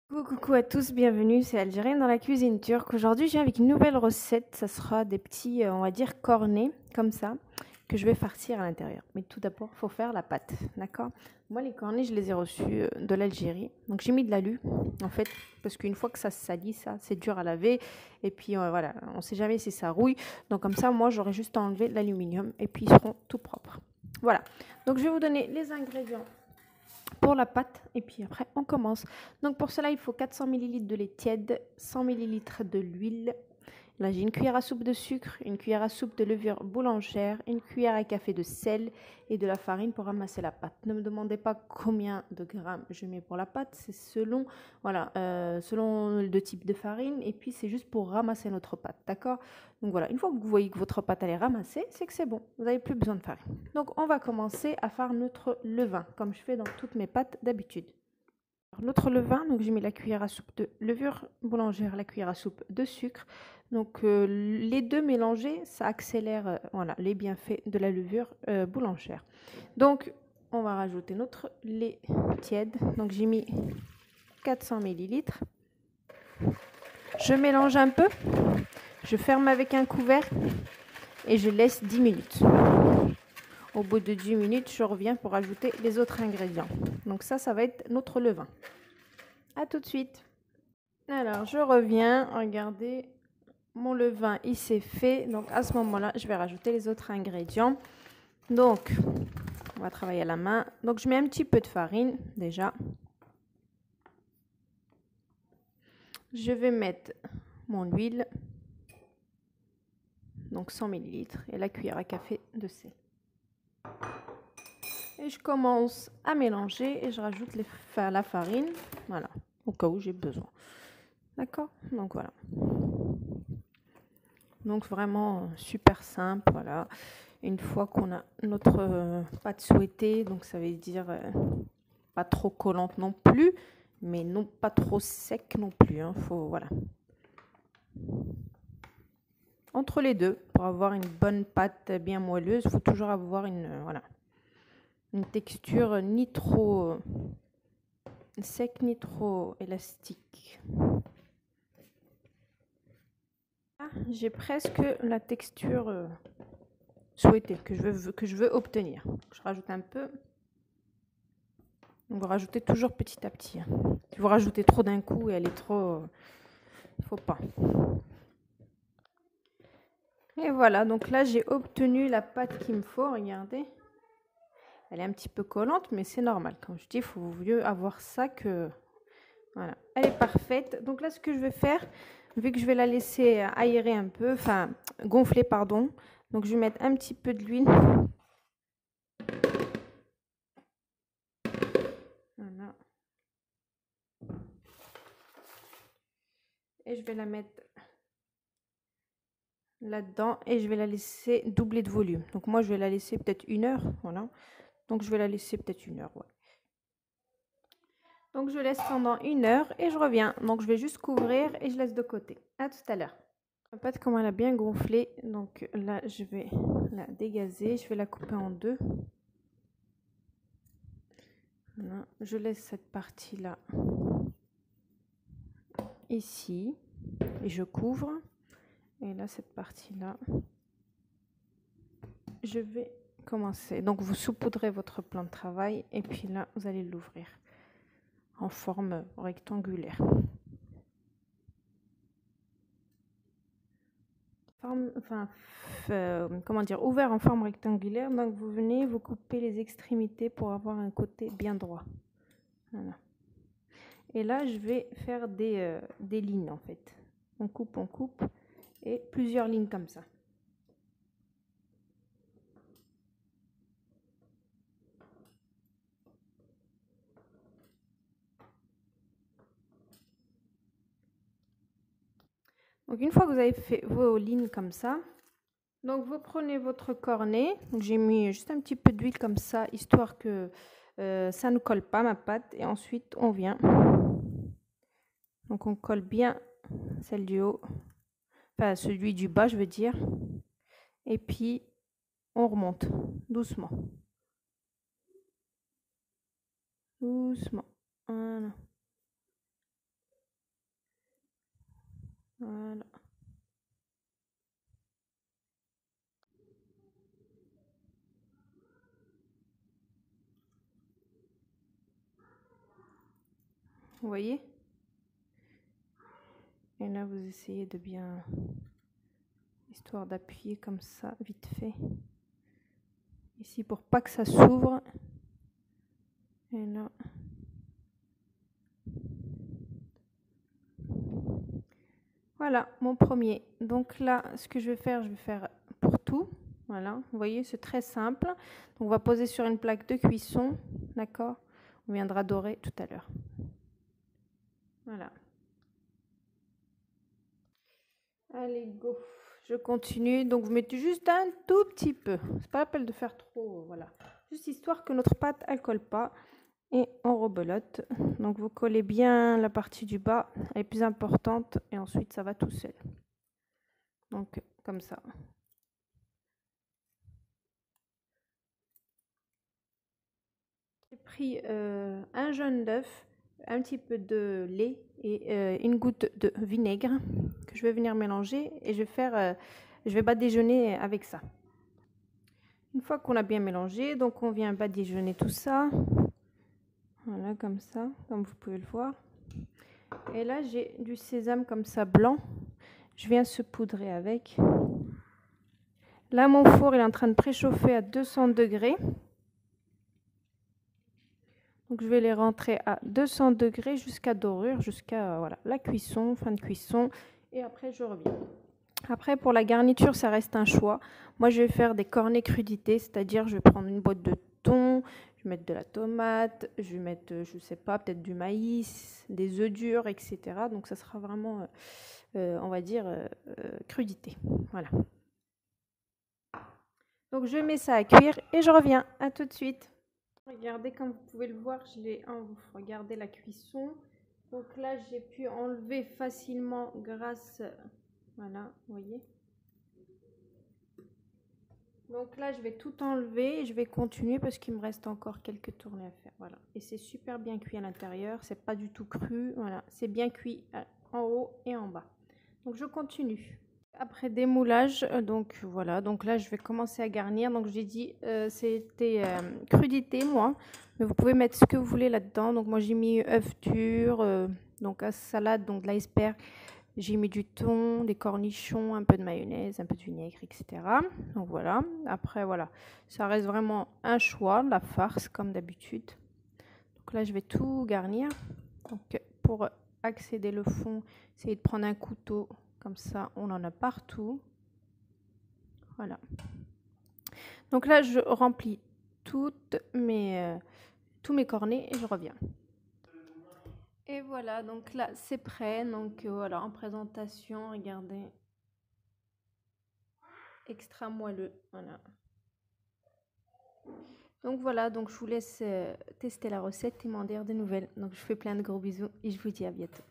Coucou à tous, bienvenue, c'est Algérienne dans la cuisine turque. Aujourd'hui, je viens avec une nouvelle recette. Ça sera des petits, on va dire, cornets, comme ça, que je vais farcir à l'intérieur. Mais tout d'abord, il faut faire la pâte, d'accord? Moi, les cornets, je les ai reçus de l'Algérie. Donc, j'ai mis de l'alu, en fait, parce qu'une fois que ça se salit, ça, c'est dur à laver. Et puis, voilà, on ne sait jamais si ça rouille. Donc, comme ça, moi, j'aurais juste enlevé l'aluminium et puis ils seront tout propres. Voilà. Donc, je vais vous donner les ingrédients pour la pâte et puis après on commence. Donc pour cela il faut 400 ml de lait tiède, 100 ml de l'huile. Là j'ai une cuillère à soupe de sucre, une cuillère à soupe de levure boulangère, une cuillère à café de sel et de la farine pour ramasser la pâte. Ne me demandez pas combien de grammes je mets pour la pâte, c'est selon voilà selon le type de farine et puis c'est juste pour ramasser notre pâte, d'accord? Donc voilà, une fois que vous voyez que votre pâte elle est ramassée, c'est que c'est bon, vous n'avez plus besoin de farine. Donc on va commencer à faire notre levain comme je fais dans toutes mes pâtes d'habitude. Notre levain, donc j'ai mis la cuillère à soupe de levure boulangère, la cuillère à soupe de sucre. Donc les deux mélangés, ça accélère voilà, les bienfaits de la levure boulangère. Donc on va rajouter notre lait tiède. Donc j'ai mis 400 ml. Je mélange un peu, je ferme avec un couvert et je laisse 10 minutes. Au bout de 10 minutes, je reviens pour ajouter les autres ingrédients. Donc ça va être notre levain. À tout de suite. Alors, je reviens. Regardez, mon levain, il s'est fait. Donc, à ce moment-là, je vais rajouter les autres ingrédients. Donc, on va travailler à la main. Donc, je mets un petit peu de farine, déjà. Je vais mettre mon huile. Donc, 100 ml. Et la cuillère à café de sel. Et je commence à mélanger et je rajoute la farine. Voilà, au cas où j'ai besoin. D'accord? Donc, voilà. Donc vraiment super simple, voilà. Une fois qu'on a notre pâte souhaitée, donc ça veut dire pas trop collante non plus, mais non pas trop sec non plus. Hein, faut voilà. Entre les deux, pour avoir une bonne pâte bien moelleuse, il faut toujours avoir voilà, une texture ni trop sec ni trop élastique. Ah, j'ai presque la texture souhaitée que je veux obtenir. Je rajoute un peu. Donc vous rajoutez toujours petit à petit. Si vous rajoutez trop d'un coup et elle est trop... il ne faut pas. Et voilà, donc là j'ai obtenu la pâte qu'il me faut, regardez. Elle est un petit peu collante, mais c'est normal. Comme je dis, il faut mieux avoir ça que... Voilà, elle est parfaite. Donc là, ce que je vais faire, vu que je vais la laisser aérer un peu, enfin gonfler, pardon. Donc je vais mettre un petit peu de l'huile. Voilà. Et je vais la mettre là-dedans et je vais la laisser doubler de volume. Donc moi, je vais la laisser peut-être 1 heure. Voilà. Donc je vais la laisser peut-être 1 heure. Ouais. Donc je laisse pendant 1 heure et je reviens. Donc je vais juste couvrir et je laisse de côté. À tout à l'heure. La pâte, comme elle a bien gonflé, donc là je vais la dégazer. Je vais la couper en deux. Voilà. Je laisse cette partie-là ici et je couvre. Et là, cette partie-là, je vais commencer. Donc vous saupoudrez votre plan de travail et puis là, vous allez l'ouvrir en forme rectangulaire. Comment dire, ouvert en forme rectangulaire. Donc vous venez, vous coupez les extrémités pour avoir un côté bien droit. Voilà. Et là, je vais faire des lignes en fait. On coupe et plusieurs lignes comme ça. Donc une fois que vous avez fait vos lignes comme ça, donc vous prenez votre cornet. Donc j'ai mis juste un petit peu d'huile comme ça, histoire que ça ne colle pas ma pâte. Et ensuite on vient. Donc on colle bien celle du haut, enfin celui du bas je veux dire. Et puis on remonte doucement. Doucement. Voilà. Voilà. Vous voyez? Et là, vous essayez de bien, histoire d'appuyer comme ça, vite fait. Ici, pour pas que ça s'ouvre. Et là. Voilà, mon premier. Donc là, ce que je vais faire pour tout. Voilà, vous voyez, c'est très simple. Donc, on va poser sur une plaque de cuisson, d'accord? On viendra dorer tout à l'heure. Voilà. Allez, go. Je continue. Donc, vous mettez juste un tout petit peu. C'est pas la peine de faire trop, voilà. Juste histoire que notre pâte, elle colle pas. Et on rebelote. Donc, vous collez bien la partie du bas. Elle est plus importante. Et ensuite, ça va tout seul. Donc, comme ça. J'ai pris un jaune d'œuf, un petit peu de lait et une goutte de vinaigre que je vais venir mélanger et je vais badigeonner avec ça. Une fois qu'on a bien mélangé, donc on vient badigeonner tout ça. Voilà, comme ça, comme vous pouvez le voir. Et là, j'ai du sésame comme ça blanc. Je viens saupoudrer avec. Là, mon four est en train de préchauffer à 200 degrés. Donc, je vais les rentrer à 200 degrés jusqu'à dorure, jusqu'à voilà, la cuisson, fin de cuisson. Et après, je reviens. Après, pour la garniture, ça reste un choix. Moi, je vais faire des cornets crudités, c'est-à-dire je vais prendre une boîte de thon, je vais mettre de la tomate, je vais mettre, je sais pas, peut-être du maïs, des œufs durs, etc. Donc, ça sera vraiment, on va dire, crudité. Voilà. Donc, je mets ça à cuire et je reviens. À tout de suite. Regardez, comme vous pouvez le voir, regardez la cuisson. Donc là, j'ai pu enlever facilement grâce, voilà, vous voyez. Donc là, je vais tout enlever et je vais continuer parce qu'il me reste encore quelques tournées à faire. Voilà, et c'est super bien cuit à l'intérieur, c'est pas du tout cru. Voilà, c'est bien cuit en haut et en bas. Donc je continue. Après démoulage, donc voilà, donc là je vais commencer à garnir. Donc j'ai dit c'était crudité moi, mais vous pouvez mettre ce que vous voulez là-dedans. Donc moi j'ai mis œufs durs, donc salade, donc de l'iceberg. J'ai mis du thon, des cornichons, un peu de mayonnaise, un peu de vinaigre, etc. Donc voilà. Après voilà, ça reste vraiment un choix, la farce comme d'habitude. Donc là je vais tout garnir. Donc pour accéder le fond, essayez de prendre un couteau. Comme ça, on en a partout. Voilà. Donc là, je remplis tous mes cornets et je reviens. Et voilà, donc là, c'est prêt. Donc voilà, en présentation, regardez. Extra moelleux, voilà. Donc voilà, donc je vous laisse tester la recette et m'en dire des nouvelles. Donc je fais plein de gros bisous et je vous dis à bientôt.